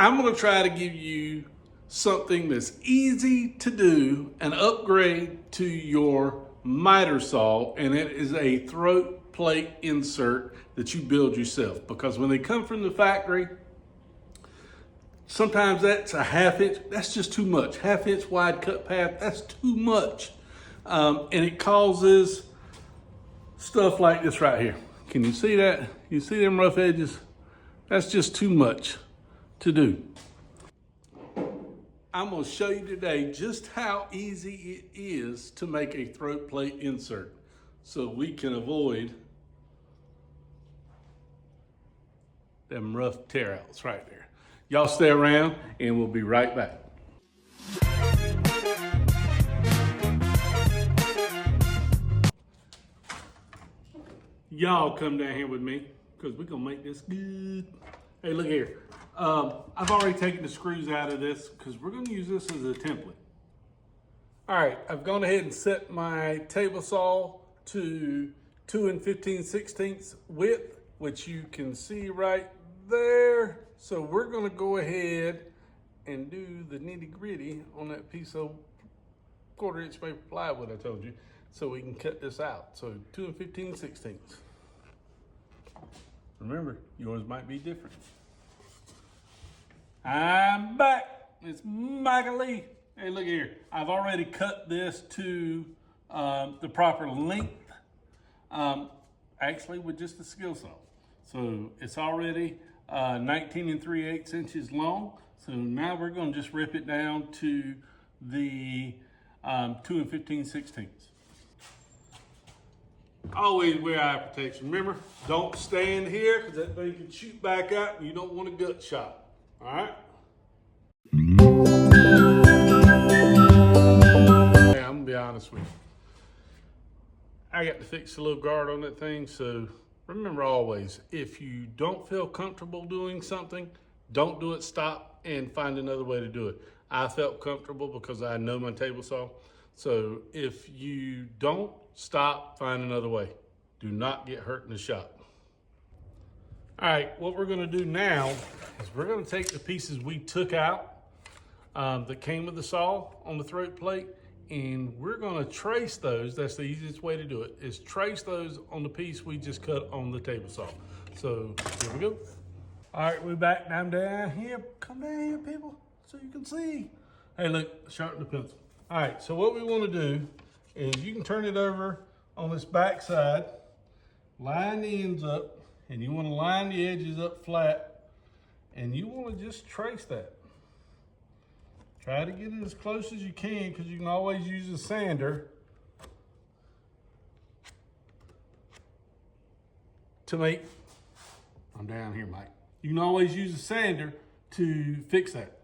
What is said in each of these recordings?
I'm going to try to give you something that's easy to do, an upgrade to your miter saw, and it is a throat plate insert that you build yourself. Because when they come from the factory, sometimes that's a ½ inch, that's just too much. ½ inch wide cut path, that's too much. And it causes stuff like this right here. Can you see that? You see them rough edges? That's just too much to do. I'm going to show you today just how easy it is to make a throat plate insert so we can avoid them rough tear outs right there. Y'all stay around and we'll be right back. Y'all come down here with me because we're gonna make this good. Hey, look here. I've already taken the screws out of this because we're gonna use this as a template. All right, I've gone ahead and set my table saw to 2 15/16 width, which you can see right there. So we're gonna go ahead and do the nitty gritty on that piece of 1/4 inch paper plywood I told you, so we can cut this out. So 2 15/16. Remember, yours might be different. I'm back. It's Michael Lee. Hey, look here. I've already cut this to the proper length, actually with just a skill saw. So it's already 19 3/8 inches long. So now we're going to just rip it down to the 2 15/16. Always wear eye protection. Remember, don't stand here because that thing can shoot back out and you don't want a gut shot. All right? Hey, I'm going to be honest with you. I got to fix the little guard on that thing, so remember always, if you don't feel comfortable doing something, don't do it, stop and find another way to do it. I felt comfortable because I know my table saw. So if you don't, stop, find another way. Do not get hurt in the shop. All right, what we're gonna do now is we're gonna take the pieces we took out that came with the saw on the throat plate, and we're gonna trace those. That's the easiest way to do it, is trace those on the piece we just cut on the table saw. So here we go. All right, we're back. I'm down here. Come down here, people, so you can see. Hey, look, sharpen the pencil. All right, so what we want to do is you can turn it over on this back side, line the ends up, and you want to line the edges up flat, and you want to just trace that. Try to get it as close as you can because you can always use a sander to make, I'm down here, Mike. You can always use a sander to fix that.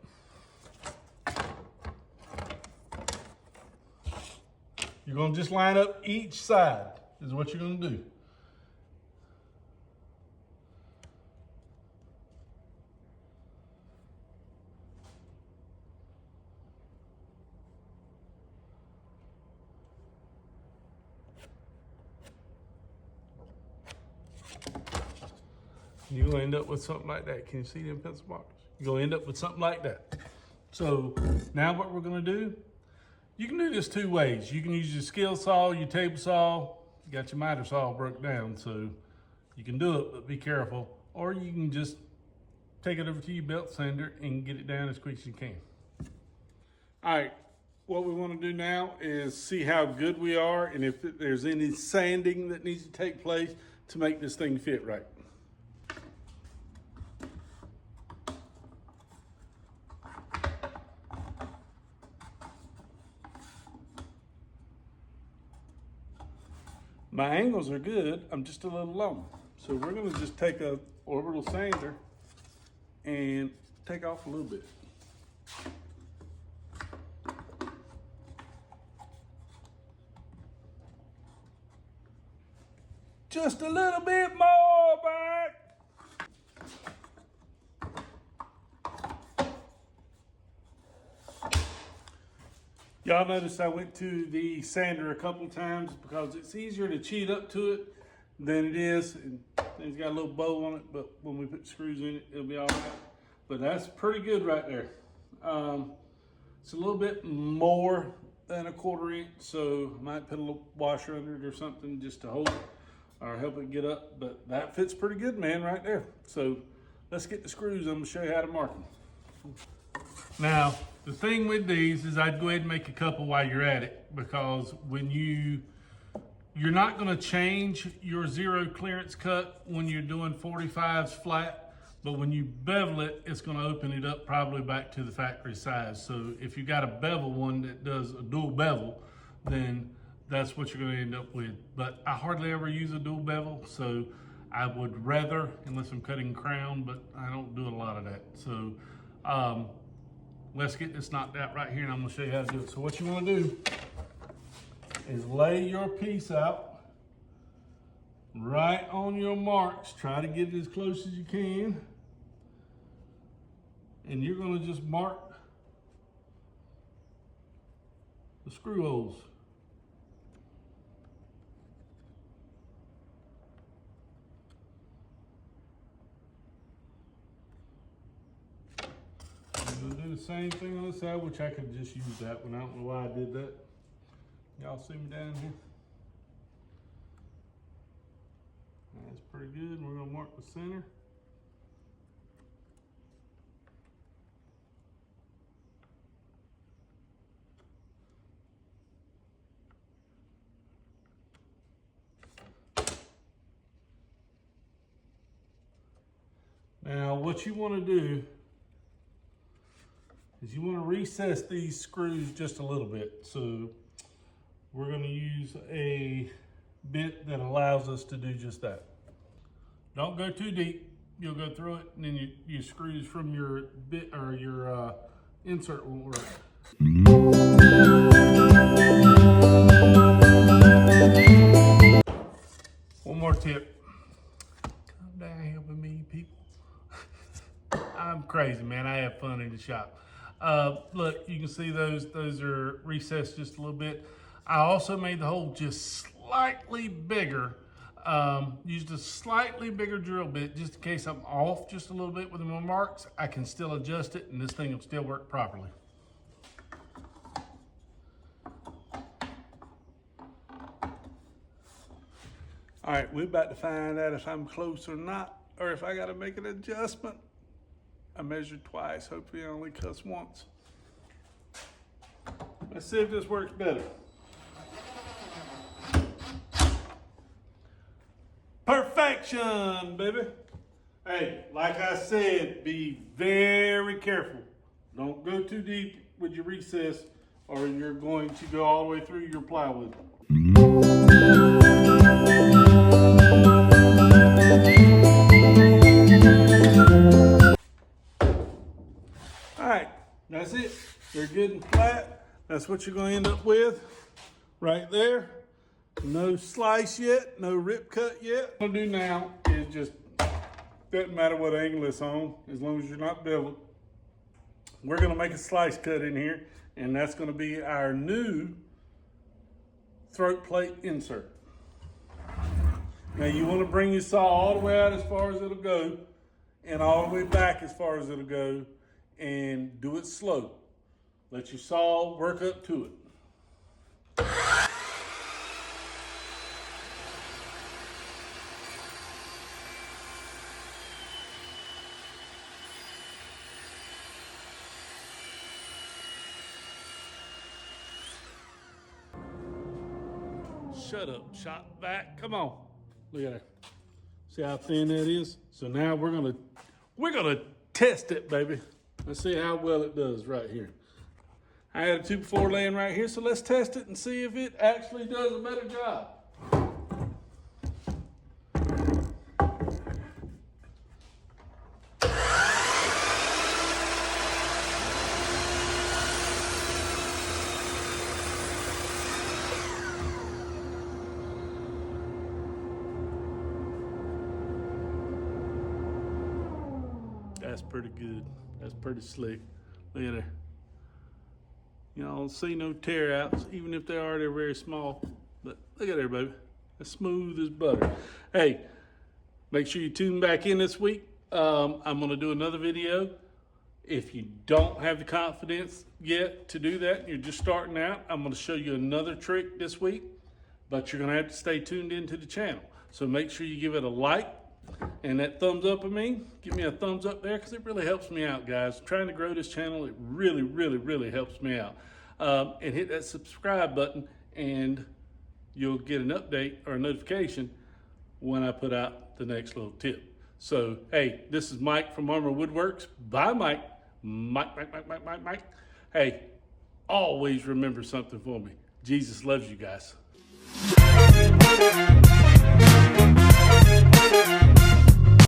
You're gonna just line up each side is what you're gonna do. You're gonna end up with something like that. Can you see them pencil markers? You're gonna end up with something like that. So now what we're gonna do, you can do this 2 ways. You can use your skill saw, your table saw. You got your miter saw broke down, so you can do it, but be careful. Or you can just take it over to your belt sander and get it down as quick as you can. All right, what we want to do now is see how good we are and if there's any sanding that needs to take place to make this thing fit right. My angles are good, I'm just a little long. So we're gonna just take a orbital sander and take off a little bit. Just a little bit more back. Y'all notice I went to the sander a couple times because it's easier to cheat up to it than it is. And it's got a little bow on it, but when we put screws in it, it'll be all right. but that's pretty good right there. It's a little bit more than a 1/4 inch, so I might put a little washer under it or something just to hold it or help it get up, but that fits pretty good, man, right there. So let's get the screws. I'm gonna show you how to mark them. Now, the thing with these is I'd go ahead and make a couple while you're at it, because when you're not gonna change your 0 clearance cut when you're doing 45s flat, but when you bevel it, it's gonna open it up probably back to the factory size. So if you got a bevel one that does a dual bevel, then that's what you're gonna end up with. But I hardly ever use a dual bevel, so I would rather, unless I'm cutting crown, but I don't do a lot of that. So let's get this knocked out right here, and I'm gonna show you how to do it. So what you wanna do is lay your piece out right on your marks. Try to get it as close as you can. And you're gonna just mark the screw holes. I'm gonna do the same thing on this side, which I could just use that one. I don't know why I did that. Y'all see me down here? That's pretty good. We're gonna mark the center. Now, what you want to do is you want to recess these screws just a little bit. So we're going to use a bit that allows us to do just that. Don't go too deep. You'll go through it, and then your screws from your bit or your insert won't work. One more tip. Come down here with me, people. I'm crazy, man. I have fun in the shop. Look, you can see those are recessed just a little bit. I also made the hole just slightly bigger. Used a slightly bigger drill bit just in case I'm off just a little bit with my marks. I can still adjust it, and this thing will still work properly. All right, we're about to find out if I'm close or not, or if I got to make an adjustment. I measured twice, hopefully I only cuss once. Let's see if this works better. Perfection, baby. Hey, like I said, be very careful. Don't go too deep with your recess, or you're going to go all the way through your plywood. That's it. They're good and flat. That's what you're going to end up with right there. No slice yet, no rip cut yet. What I'm going to do now is just, doesn't matter what angle it's on, as long as you're not beveled. We're going to make a slice cut in here, and that's going to be our new throat plate insert. Now you want to bring your saw all the way out as far as it'll go, and all the way back as far as it'll go, and do it slow. Let your saw work up to it. Shut up, shot back. Come on. Look at that. See how thin that is? So now we're gonna test it, baby. Let's see how well it does right here. I had a 2x4 laying right here, so let's test it and see if it actually does a better job. That's pretty good. That's pretty slick. Look at there. You know, I don't see no tear outs, even if they are, they're very small. But look at there, baby. As smooth as butter. Hey, make sure you tune back in this week. I'm gonna do another video If you don't have the confidence yet to do that, and you're just starting out, I'm going to show you another trick this week, but you're going to have to stay tuned into the channel. So make sure you give it a like, and that thumbs up of me, give me a thumbs up there, because it really helps me out, guys. Trying to grow this channel, it really helps me out. And hit that subscribe button, and you'll get an update or a notification when I put out the next little tip. So, hey, this is Mike from Armor Woodworks. Bye, Mike. Mike. Hey, always remember something for me. Jesus loves you guys.